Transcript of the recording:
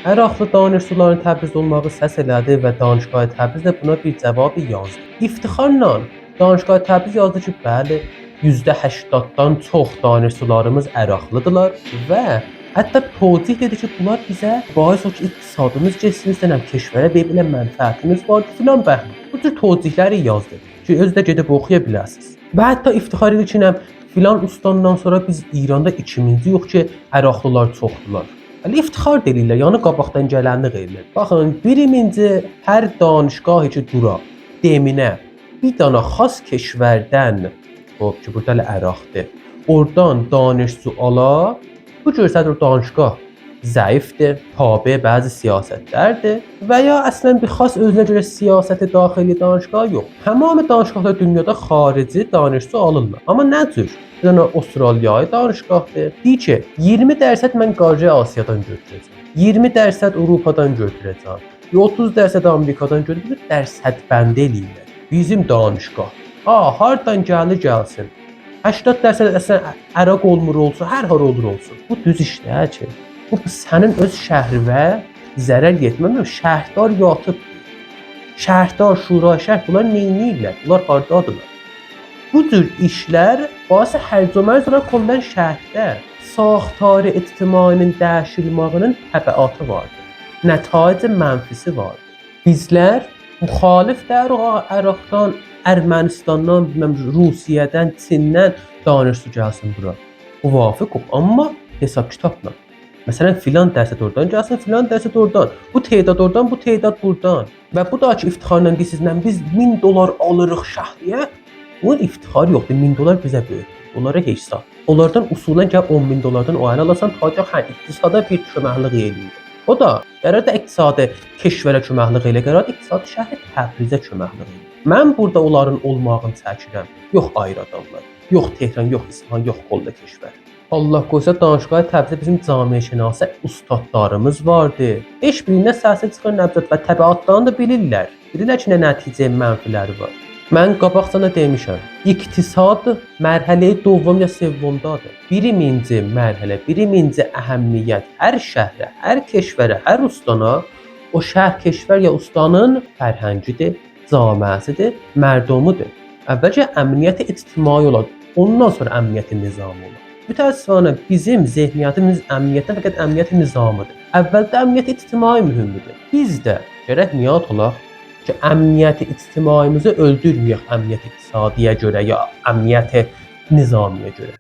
Əraqlı danışıqların Təbriz olmağı səs elədi və Danışgah Təbriz də buna bir cavabı yazdı. İftixarla Danışgah Təbriz yazdı ki, bəli, %80-dan çox danışıqlarımız əraqlıdırlar və hətta tozih dedi ki, bunlar bizə bahis olur ki, iqtisadımız getsin, istənəm keşvərə belə mənfəətimiz vardır filan bəhəm. Bu cür tozihləri yazdı ki, özü də gedib oxuya bilərsiniz. Və hətta iftixar edir ki, filan ustandan sonra biz İranda 2000-ci yox ki, əraqlılar çoxdular. Hələ iftixar deyirlər, yəni qabaqdan gələnlik edirlər. Baxın, birincisi hər danışgahı ki dura, deminə bir dana xas keşvərdən, ki burada əraqdır, oradan danışçı ala, bu görsədir o danışgah zəifdir, tabe bəzi siyasətlərdir və ya əslən bir xas özünə görə siyasəti daxili danışgah yox. Tamamı danışgahlar dünyada xarici danışçı alırlar. Amma nə cür? Bir dənə Avstraliyalı danışgahdır. Deyir ki, 20% mən Qarcı Asiyadan götürəcəm. 20% Avropadan götürəcəm. 30% Amerikadan götürəcəm. Dərsət bənd eləyirlər. Bizim danışgah. Hardan gəlir gəlsin. 80% əslən əraq olmur olsun, hər har olur olsun. Bu düz işdir ki. Bu sənin öz şəhrinə zərər yetməmir. Şəhrdar yatıb. Şəhrdar, şura, şəhər bunlar neynirlər? Bunlar hardadırlar? Bu cür işlər bazı hərcəmərz kondan şəhərdə saxtarı ictimainin dəyişilməsinin təbəatı vardır. Nəticə mənfisi vardır. Bizlər müxalif Əraqdan, Ermənistandan, Rusiyadan, Çindən danışçı gəlsin bura. Muvafiqıq, amma hesab kitabla. Məsələn, filan dərsət oradan gəlsin, filan dərsət oradan. Bu tədad oradan, bu tədad buradan. Və bu da ki, iftixarla deyirsinizlə biz $1000 alırıq şəhriyə. Bunun iftixarı yoxdur, $1000 bizə böyük. Onlara heç sağ. Onlardan usulən gəl $10,000-dan o ayını alasan, tacaq iqtisada bir köməklik eləyir. O da qərarda iqtisadi keşvərə köməklik eləyir, qərarda iqtisadi şəhri Təbrizə köməklik eləyir. Mən burada onların olmağını çəkirəm. Yox ayrı adamlar, yox Tehran, yox İsfahan, yox Qolla keşvər. Allah qoysa Danışgah Təbrizdə bizim camiəşünası ustadlarımız vardı. Heç birində səsi çıxan nəbzət və təbiatlarını da bilirlər. Bilirlər ki, nə nəticə mənfiləri var. Mən qabaqcana demişəm, iqtisad mərhələyi dovam ya sevvondadır. Birinci mərhələ, birinci əhəmiyyət hər şəhrə, hər keşvərə, hər ustana o şəhər, keşvər ya ustanın fərhəngidir, camiəsidir, mərdumudur. Əvvəlcə əmniyyəti ictimai olar, ondan sonra əmniyyəti nizamı olar. Mütəəssifanə bizim zehniyyətimiz əmniyyətdən fəqət əmniyyəti nizamıdır. Əvvəldə əmniyyət ictimai mühümdür. Biz də gərək niyyət olaq ki, əmniyyəti ictimaimizi öldürməyək əmniyyət iqtisadiyə görə ya əmniyyət nizamiyə görə.